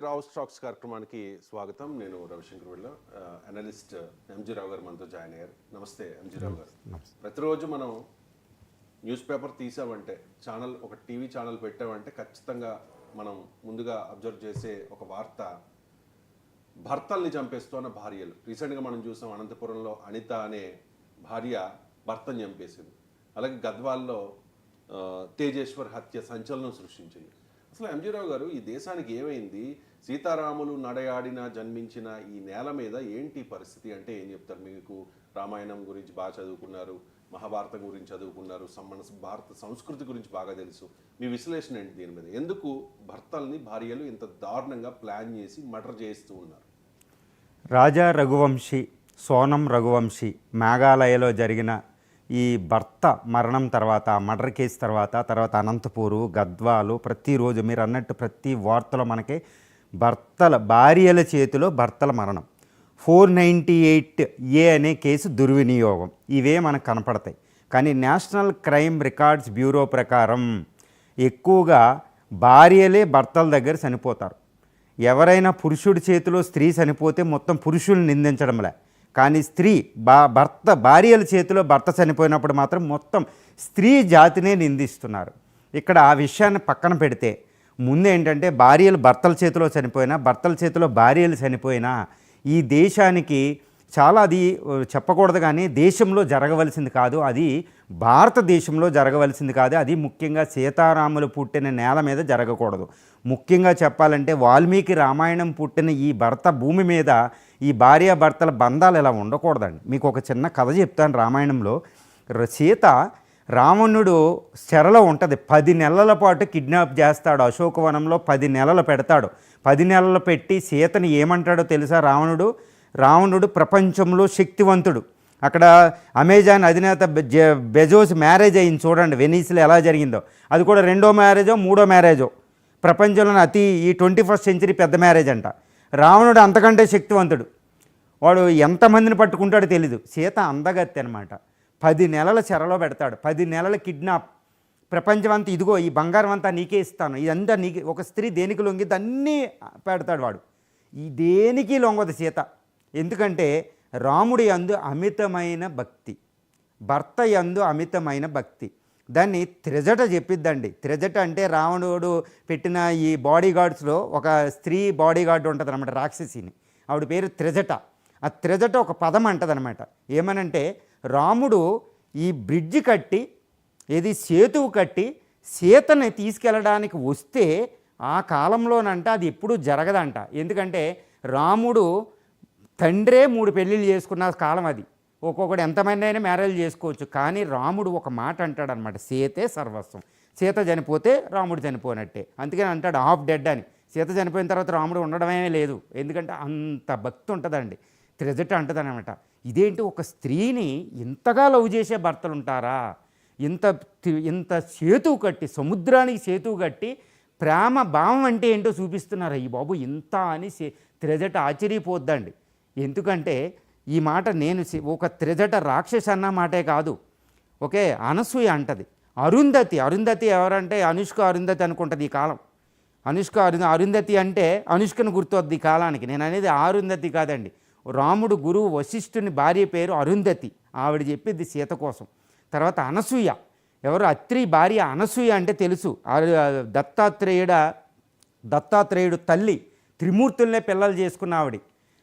రావు stocks కార్యక్రమానికి స్వాగతం. నేను రవిశంకర్ వెళ్ళ అనలిస్ట్ ఎంజీ రావు గారు మనతో జాయిన్ అయ్యారు. నమస్తే ఎంజీ రావు గారు. ప్రతిరోజు మనం న్యూస్ పేపర్ తీసామంటే ఒక టీవీ ఛానల్ పెట్టామంటే ఖచ్చితంగా మనం ముందుగా అబ్జర్వ్ చేసే ఒక వార్త భర్తల్ని చంపేస్తున్న భార్యలు. రీసెంట్గా మనం చూసాం అనంతపురంలో అనిత అనే భార్య భర్తను చంపేసింది. అలాగే గద్వాల్లో తేజేశ్వర్ హత్య సంచలనం సృష్టించింది. అసలు ఎంజీ రావు గారు, ఈ దేశానికి ఏమైంది? సీతారాములు నడయాడిన జన్మించిన ఈ నేల మీద ఏంటి పరిస్థితి అంటే ఏం చెప్తారు? మీకు రామాయణం గురించి బాగా చదువుకున్నారు, మహాభారతం గురించి చదువుకున్నారు, భారత సంస్కృతి గురించి బాగా తెలుసు. మీ విశ్లేషణ ఏంటి దీని మీద? ఎందుకు భర్తల్ని భార్యలు ఇంత దారుణంగా ప్లాన్ చేసి మర్డర్ చేస్తూ ఉన్నారు? రాజా రఘువంశీ, సోనం రఘువంశీ మేఘాలయలో జరిగిన ఈ భర్త మరణం తర్వాత, మర్డర్ కేసు తర్వాత అనంతపూరు, గద్వాలు, ప్రతిరోజు మీరు అన్నట్టు ప్రతి వార్తలో మనకి భార్యల చేతిలో భర్తల మరణం. 498A అనే కేసు దుర్వినియోగం, ఇవే మనకు కనపడతాయి. కానీ నేషనల్ క్రైమ్ రికార్డ్స్ బ్యూరో ప్రకారం ఎక్కువగా భార్యలే భర్తల దగ్గర చనిపోతారు. ఎవరైనా పురుషుడి చేతిలో స్త్రీ చనిపోతే మొత్తం పురుషుల్ని నిందించడంలే, కానీ భార్యల చేతిలో భర్త చనిపోయినప్పుడు మాత్రం మొత్తం స్త్రీ జాతినే నిందిస్తున్నారు. ఇక్కడ ఆ విషయాన్ని పక్కన పెడితే ముందు ఏంటంటే, భార్యలు భర్తల చేతిలో చనిపోయినా, భర్తల చేతిలో భార్యలు చనిపోయినా ఈ దేశానికి చాలా, అది చెప్పకూడదు కానీ దేశంలో జరగవలసింది కాదు, అది భారతదేశంలో జరగవలసింది కాదు. అది ముఖ్యంగా సీతారాములు పుట్టిన నేల మీద జరగకూడదు. ముఖ్యంగా చెప్పాలంటే వాల్మీకి రామాయణం పుట్టిన ఈ భర్త భూమి మీద ఈ భార్యాభర్తల బంధాలు ఇలా ఉండకూడదండి. మీకు ఒక చిన్న కథ చెప్తాను. రామాయణంలో సీత రావణుడు చెరలో ఉంటుంది. 10 నెలల పాటు కిడ్నాప్ చేస్తాడు. అశోకవనంలో 10 నెలలు పెడతాడు. 10 నెలలు పెట్టి సీతని ఏమంటాడో తెలుసా? రావణుడు ప్రపంచంలో శక్తివంతుడు. అక్కడ అమెజాన్ అధినేత బెజోస్ మ్యారేజ్ అయింది చూడండి, వెనీస్లో ఎలా జరిగిందో. అది కూడా 2వ మ్యారేజో 3వ మ్యారేజో, ప్రపంచంలోనే ఈ 21st సెంచరీ పెద్ద మ్యారేజ్ అంట. రావణుడు అంతకంటే శక్తివంతుడు. వాడు ఎంతమందిని పట్టుకుంటాడో తెలీదు. సీత అందగత్తి అనమాట. 10 నెలల చెరలో పెడతాడు. 10 నెలల కిడ్నాప్. ప్రపంచం అంతా, ఇదిగో ఈ బంగారం అంతా నీకే ఇస్తాను, ఇదంతా నీకే. ఒక స్త్రీ దేనికి లొంగిద్ది అన్నీ పెడతాడు వాడు. ఈ దేనికి లొంగదు సీత. ఎందుకంటే రాముడి యందు అమితమైన భక్తి, భర్త యందు అమితమైన భక్తి. దాన్ని త్రిజట చెప్పిద్దండి. త్రిజట అంటే రావణుడు పెట్టిన ఈ బాడీగార్డ్స్లో ఒక స్త్రీ బాడీగార్డ్ ఉంటుంది అనమాట, రాక్షసిని. ఆవిడ పేరు త్రిజట. ఆ త్రిజట ఒక పదం అంటదనమాట. ఏమనంటే, రాముడు ఈ బ్రిడ్జి కట్టి, సేతువు కట్టి సీతని తీసుకెళ్ళడానికి వస్తే ఆ కాలంలోనంట అది ఎప్పుడూ జరగదంట. ఎందుకంటే రాముడు తండ్రే 3 పెళ్ళిళ్ళు చేసుకున్న కాలం అది. ఒక్కొక్కడు ఎంతమంది అయినా మ్యారేజ్ చేసుకోవచ్చు. కానీ రాముడు ఒక మాట అంటాడనమాట, సీతే సర్వస్వం. సీత చనిపోతే రాముడు చనిపోయినట్టే. అందుకని అంటాడు హాఫ్ డెడ్ అని. సీత చనిపోయిన తర్వాత రాముడు ఉండడమే లేదు. ఎందుకంటే అంత భక్తి ఉంటుందండి. త్రిజట అంటదనమాట. ఇదేంటి, ఒక స్త్రీని ఇంతగా లవ్ చేసే భర్తలు ఉంటారా? ఇంత సేతువు కట్టి, సముద్రానికి సేతువు కట్టి ప్రేమ భావం అంటే ఏంటో చూపిస్తున్నారు. ఈ బాబు ఇంత అని త్రిజట ఆశ్చర్యపోద్దండి. ఎందుకంటే ఈ మాట నేను ఒక త్రిజట రాక్షస అన్న మాటే కాదు. ఓకే, అనసూయ అంటది. అరుంధతి ఎవరంటే అనుష్క అరుంధతి అనుకుంటుంది ఈ కాలం. అరుంధతి అంటే అనుష్కను గుర్తొద్ది ఈ కాలానికి. నేను అనేది అరుంధతి కాదండి. రాముడు గురువు వశిష్ఠుని భార్య పేరు అరుంధతి. ఆవిడ చెప్పింది సీత కోసం. తర్వాత అనసూయ, ఎవరు? అత్రి భార్య అనసూయ అంటే తెలుసు. దత్తాత్రేయుడు తల్లి. త్రిమూర్తులనే పిల్లలు చేసుకున్న ఆవిడ.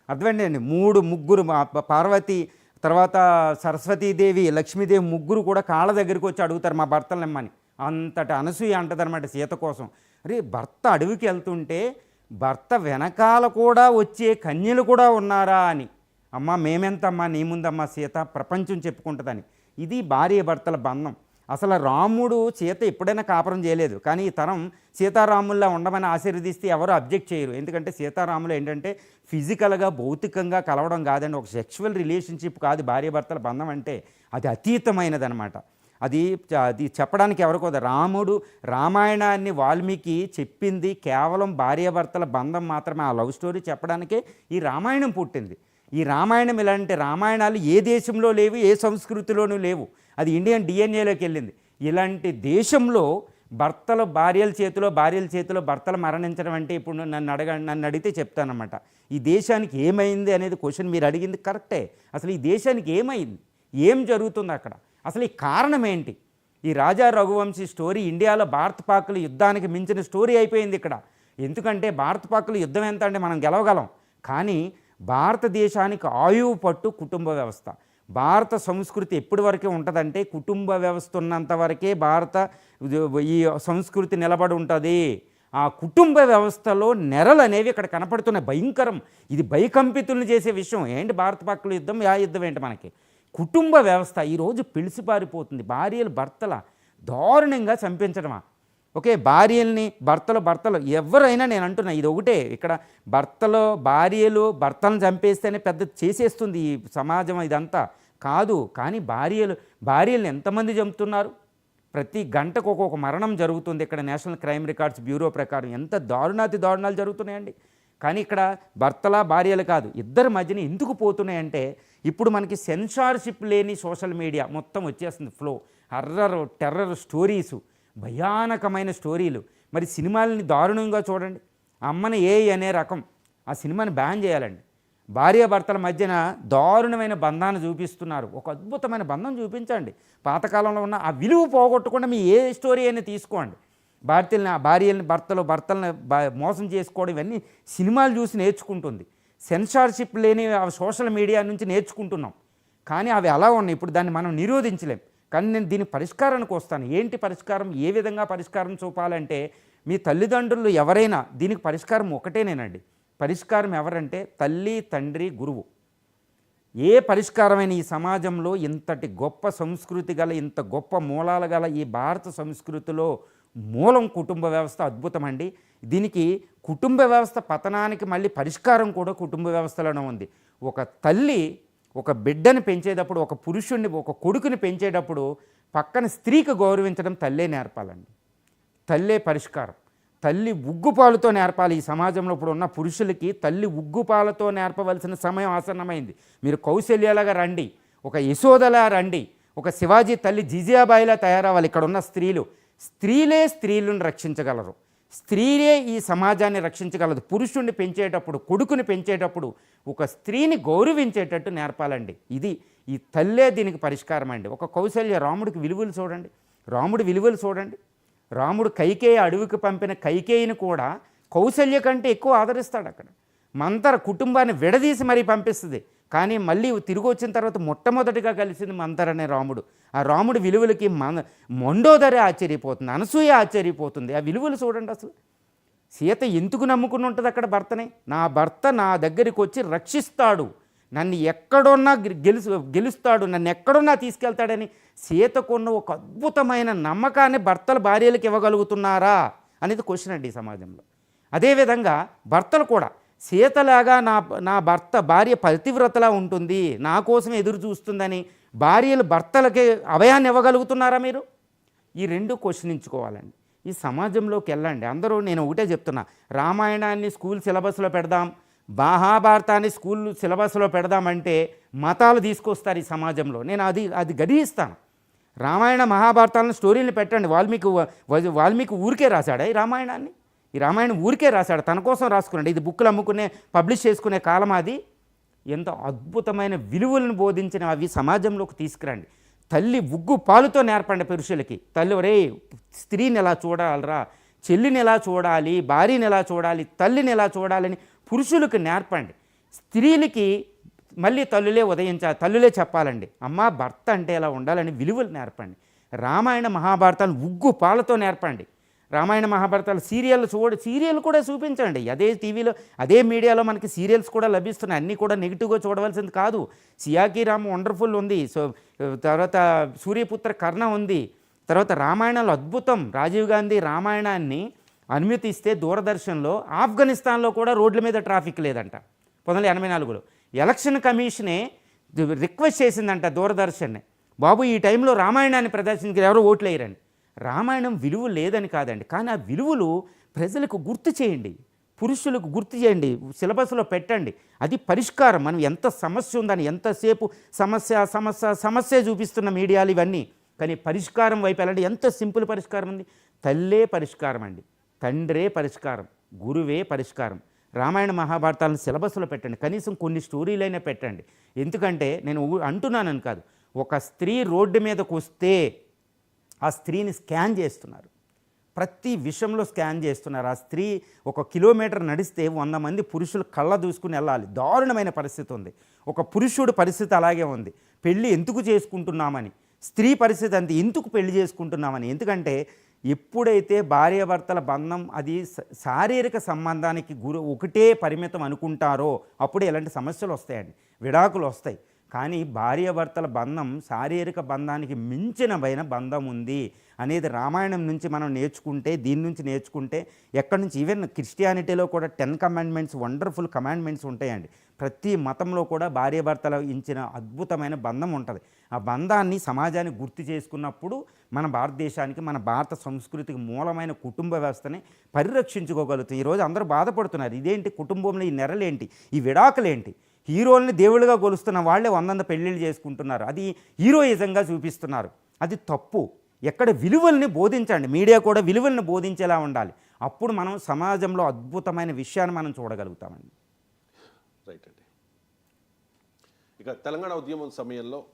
అర్థమైందండి. 3 పార్వతి, తర్వాత సరస్వతీదేవి, లక్ష్మీదేవి, ముగ్గురు కూడా కాళ్ళ దగ్గరికి వచ్చి అడుగుతారు మా భర్తలు ఇమ్మని. అంతటి అనసూయ అంటదనమాట సీత కోసం. అరే, భర్త అడవికి వెళ్తుంటే భర్త వెనకాల కూడా వచ్చే కన్యలు కూడా ఉన్నారా అని. అమ్మ మేమెంతమ్మా నీ ముందమ్మా సీత, ప్రపంచం చెప్పుకుంటుందని. ఇది భార్య భర్తల బంధం. అసలు రాముడు సీత ఎప్పుడైనా కాపురం చేయలేదు. కానీ ఈ తరం సీతారాముల్లా ఉండమని ఆశీర్వదిస్తే ఎవరు అబ్జెక్ట్ చేయరు. ఎందుకంటే సీతారాములు ఏంటంటే ఫిజికల్గా, భౌతికంగా కలవడం కాదండి, ఒక సెక్షువల్ రిలేషన్షిప్ కాదు భార్యాభర్తల బంధం అంటే. అది అతీతమైనదనమాట. అది చెప్పడానికి ఎవరికో. రామాయణాన్ని వాల్మీకి చెప్పింది కేవలం భార్యాభర్తల బంధం మాత్రమే. ఆ లవ్ స్టోరీ చెప్పడానికే ఈ రామాయణం పుట్టింది. ఈ రామాయణం ఇలాంటి రామాయణాలు ఏ దేశంలో లేవు, ఏ సంస్కృతిలోనూ లేవు. అది ఇండియన్ డిఎన్ఏలోకి వెళ్ళింది. ఇలాంటి దేశంలో భార్యల చేతిలో భర్తలు మరణించడం అంటే ఇప్పుడు నన్ను అడిగితే చెప్తానన్నమాట. ఈ దేశానికి ఏమైంది అనేది క్వశ్చన్ మీరు అడిగింది కరెక్టే. అసలు ఈ దేశానికి ఏమైంది, ఏం జరుగుతుంది అక్కడ, అసలు ఈ కారణం ఏంటి? ఈ రాజా రఘువంశీ స్టోరీ ఇండియాలో భారత పాకుల యుద్ధానికి మించిన స్టోరీ అయిపోయింది ఇక్కడ. ఎందుకంటే భారత పాకుల యుద్ధం ఎంత అంటే మనం గెలవగలం, కానీ భారతదేశానికి ఆయువు పట్టు కుటుంబ వ్యవస్థ. భారత సంస్కృతి ఎప్పటి వరకే ఉంటుందంటే కుటుంబ వ్యవస్థ ఉన్నంత వరకే ఈ సంస్కృతి నిలబడి ఉంటుంది. ఆ కుటుంబ వ్యవస్థలో నెరలు అనేవి ఇక్కడ కనపడుతున్నాయి. భయంకరం, ఇది భయకంపితులను చేసే విషయం. ఏంటి భారత పాకుల యుద్ధం, ఆ యుద్ధం ఏంటి? మనకి కుటుంబ వ్యవస్థ ఈరోజు పిలిచిపారిపోతుంది. భార్యలు భర్తల దారుణంగా చంపించడమా? ఓకే, భర్తలు ఎవరైనా నేను అంటున్నా ఇది ఒకటే, ఇక్కడ భార్యలు భర్తలను చంపేస్తేనే పెద్ద చేసేస్తుంది ఈ సమాజం, ఇదంతా కాదు. కానీ భార్యలను ఎంతమంది చంపుతున్నారు? ప్రతి గంటకు ఒక్కొక్క మరణం జరుగుతుంది ఇక్కడ. నేషనల్ క్రైమ్ రికార్డ్స్ బ్యూరో ప్రకారం ఎంత దారుణాలు జరుగుతున్నాయండి. కానీ ఇక్కడ భార్యలు కాదు, ఇద్దరి మధ్యన ఎందుకు పోతున్నాయంటే ఇప్పుడు మనకి సెన్సార్షిప్ లేని సోషల్ మీడియా మొత్తం వచ్చేస్తుంది. ఫ్లో టెర్రర్ స్టోరీసు, భయానకమైన స్టోరీలు. మరి సినిమాలని దారుణంగా చూడండి. అమ్మని అనే రకం, ఆ సినిమాని బ్యాన్ చేయాలండి. భార్యాభర్తల మధ్యన దారుణమైన బంధాన్ని చూపిస్తున్నారు. ఒక అద్భుతమైన బంధం చూపించండి. పాతకాలంలో ఉన్న ఆ విలువ పోగొట్టకుండా మీ ఏ స్టోరీ అయినా తీసుకోండి. భర్తలను మోసం చేసుకోవడం ఇవన్నీ సినిమాలు చూసి నేర్చుకుంటుంది. సెన్సార్షిప్ లేని సోషల్ మీడియా నుంచి నేర్చుకుంటున్నాం. కానీ అవి అలా ఉన్నాయి. ఇప్పుడు దాన్ని మనం నిరోధించలేం. కానీ నేను దీని పరిష్కారానికి వస్తాను. ఏంటి పరిష్కారం, ఏ విధంగా పరిష్కారం చూపాలంటే మీ తల్లిదండ్రులు ఎవరైనా దీనికి పరిష్కారం ఒకటేనేనండి. పరిష్కారం ఎవరంటే తల్లి, తండ్రి, గురువు. ఏ పరిష్కారమైన ఈ సమాజంలో ఇంతటి గొప్ప సంస్కృతి గల, ఇంత గొప్ప మూలాలు గల ఈ భారత సంస్కృతిలో మూలం కుటుంబ వ్యవస్థ అద్భుతమండి. దీనికి కుటుంబ వ్యవస్థ పతనానికి మళ్ళీ పరిష్కారం కూడా కుటుంబ వ్యవస్థలోనే ఉంది. ఒక తల్లి ఒక బిడ్డని పెంచేటప్పుడు, ఒక పురుషుణ్ణి, ఒక కొడుకుని పెంచేటప్పుడు పక్కన స్త్రీకి గౌరవించడం తల్లే నేర్పాలండి. తల్లే పరిష్కారం. తల్లి ఉగ్గుపాలతో నేర్పాలి. ఈ సమాజంలో ఇప్పుడు ఉన్న పురుషులకి తల్లి ఉగ్గుపాలతో నేర్పవలసిన సమయం ఆసన్నమైంది. మీరు కౌశల్యలాగా రండి, ఒక యశోదలా రండి, ఒక శివాజీ తల్లి జిజియాబాయిలా తయారవ్వాలి. ఇక్కడ ఉన్న స్త్రీలే స్త్రీలను రక్షించగలరు. స్త్రీలే ఈ సమాజాన్ని రక్షించగలదు. పురుషుణ్ణి పెంచేటప్పుడు, కొడుకుని పెంచేటప్పుడు ఒక స్త్రీని గౌరవించేటట్టు నేర్పాలండి. ఈ తల్లే దీనికి పరిష్కారం అండి. ఒక కౌశల్య, రాముడికి విలువలు చూడండి, రాముడు కైకేయి అడవికి పంపిన కైకేయిని కూడా కౌశల్య కంటే ఎక్కువ ఆదరిస్తాడు. అక్కడ మంతర కుటుంబాన్ని విడదీసి మరీ పంపిస్తుంది. కానీ మళ్ళీ తిరిగి వచ్చిన తర్వాత మొట్టమొదటిగా కలిసింది మంతర అనే రాముడు. ఆ రాముడి విలువలకి మండోదరి ఆశ్చర్యపోతుంది, అనసూయ ఆశ్చర్యపోతుంది. ఆ విలువలు చూడండి. అసలు సీత ఎందుకు నమ్ముకుని ఉంటుంది అక్కడ భర్తనే? నా భర్త నా దగ్గరికి వచ్చి రక్షిస్తాడు, నన్ను ఎక్కడున్నా గెలుస్తాడు, నన్ను ఎక్కడున్నా తీసుకెళ్తాడని సీతకున్న ఒక అద్భుతమైన నమ్మకాన్ని భర్తలు భార్యలకు ఇవ్వగలుగుతున్నారా అనేది క్వశ్చన్ అండి ఈ సమాజంలో. అదేవిధంగా భర్తలు కూడా సీతలాగా నా భార్య పతివ్రతలా ఉంటుంది, నా కోసం ఎదురు చూస్తుందని భార్యలు భర్తలకి అభయాన్ని ఇవ్వగలుగుతున్నారా మీరు? ఈ రెండు క్వశ్చనించుకోవాలండి. ఈ సమాజంలోకి వెళ్ళండి. అందరూ నేను ఒకటే చెప్తున్నా, రామాయణాన్ని స్కూల్ సిలబస్లో పెడదాం, మహాభారతాన్ని స్కూల్ సిలబస్లో పెడదామంటే మతాలు తీసుకొస్తారు ఈ సమాజంలో. నేను అది గడిస్తాను. రామాయణ మహాభారతాలను స్టోరీని పెట్టండి. వాల్మీకి ఊరికే రాశాడా ఈ రామాయణం ఊరికే రాశాడు, తన కోసం రాసుకున్నాడు. ఇది బుక్కులు అమ్ముకునే, పబ్లిష్ చేసుకునే కాలం అది. ఎంత అద్భుతమైన విలువలను బోధించిన అవి సమాజంలోకి తీసుకురండి. తల్లి ఉగ్గు పాలుతో నేర్పండి పురుషులకి. తల్లి స్త్రీని ఎలా చూడాలరా, చెల్లిని ఎలా చూడాలి, భార్యని ఎలా చూడాలి, తల్లిని ఎలా చూడాలని పురుషులకు నేర్పండి. స్త్రీలకి మళ్ళీ తల్లులే చెప్పాలండి. అమ్మ భర్త అంటే ఎలా ఉండాలని విలువలు నేర్పండి. రామాయణ మహాభారతాలు ఉగ్గు పాలతో నేర్పండి. రామాయణ మహాభారతాలు సీరియల్ కూడా చూపించండి. అదే టీవీలో, అదే మీడియాలో మనకి సీరియల్స్ కూడా లభిస్తున్నాయి. అన్నీ కూడా నెగిటివ్గా చూడవలసింది కాదు. సియాకి రామ్ వండర్ఫుల్ ఉంది, తర్వాత సూర్యపుత్ర కర్ణ ఉంది, తర్వాత రామాయణాలు అద్భుతం. రాజీవ్ గాంధీ రామాయణాన్ని అనుమతిస్తే దూరదర్శన్లో ఆఫ్ఘనిస్తాన్లో కూడా రోడ్ల మీద ట్రాఫిక్ లేదంట 1984లో. ఎలక్షన్ కమిషనే రిక్వెస్ట్ చేసిందంట దూరదర్శన్ని, బాబు ఈ టైంలో రామాయణాన్ని ప్రదర్శించి ఎవరో ఓట్లు వేయరని. రామాయణం విలువ లేదని కాదండి, కానీ ఆ విలువలు ప్రజలకు గుర్తు చేయండి, పురుషులకు గుర్తు చేయండి, సిలబస్లో పెట్టండి. అది పరిష్కారం. మనం ఎంత సమస్య ఉందని ఎంతసేపు సమస్య చూపిస్తున్న మీడియాలు ఇవన్నీ, కానీ పరిష్కారం వైపు వెళ్ళండి. ఎంత సింపుల్ పరిష్కారం ఉంది. తల్లే పరిష్కారం అండి, తండ్రే పరిష్కారం, గురువే పరిష్కారం. రామాయణ మహాభారతాలను సిలబస్లో పెట్టండి, కనీసం కొన్ని స్టోరీలైనా పెట్టండి. ఎందుకంటే నేను అంటున్నానని కాదు, ఒక స్త్రీ రోడ్డు మీదకు వస్తే ఆ స్త్రీని స్కాన్ చేస్తున్నారు, ప్రతి విషయంలో స్కాన్ చేస్తున్నారు. ఆ స్త్రీ 1 కిలోమీటర్ నడిస్తే 100 మంది పురుషులు కళ్ళ దూసుకుని వెళ్ళాలి, దారుణమైన పరిస్థితి ఉంది. ఒక పురుషుడి పరిస్థితి అలాగే ఉంది, పెళ్ళి ఎందుకు చేసుకుంటున్నామని. స్త్రీ పరిస్థితి అంతే, ఎందుకు పెళ్లి చేసుకుంటున్నామని. ఎందుకంటే ఎప్పుడైతే భార్యాభర్తల బంధం అది శారీరక సంబంధానికి ఒకటే పరిమితం అనుకుంటారో అప్పుడు ఇలాంటి సమస్యలు వస్తాయండి, విడాకులు వస్తాయి. కానీ భార్యాభర్తల బంధం శారీరక బంధానికి మించిన బంధం ఉంది అనేది రామాయణం నుంచి మనం నేర్చుకుంటే, దీని నుంచి నేర్చుకుంటే, ఎక్కడి నుంచి ఈవెన్ క్రిస్టియానిటీలో కూడా 10 కమాండ్మెంట్స్, వండర్ఫుల్ కమాండ్మెంట్స్ ఉంటాయండి. ప్రతి మతంలో కూడా భార్యాభర్తలు ఇచ్చిన అద్భుతమైన బంధం ఉంటుంది. ఆ బంధాన్ని సమాజానికి గుర్తు చేసుకున్నప్పుడు మన భారతదేశానికి, మన భారత సంస్కృతికి మూలమైన కుటుంబ వ్యవస్థని పరిరక్షించుకోగలుగుతాం. ఈరోజు అందరూ బాధపడుతున్నారు, ఇదేంటి కుటుంబంలో ఈ నెరలేంటి, ఈ విడాకులేంటి. హీరోల్ని దేవుళ్ళుగా కొలుస్తున్న వాళ్ళే 100 పెళ్ళిళ్ళు చేసుకుంటున్నారు, అది హీరోయిజంగా చూపిస్తున్నారు, అది తప్పు. ఎక్కడ విలువల్ని బోధించండి, మీడియా కూడా విలువల్ని బోధించేలా ఉండాలి. అప్పుడు మనం సమాజంలో అద్భుతమైన విషయాన్ని మనం చూడగలుగుతామండి. రైట్ అండి. ఇక తెలంగాణ ఉద్యమం సమయంలో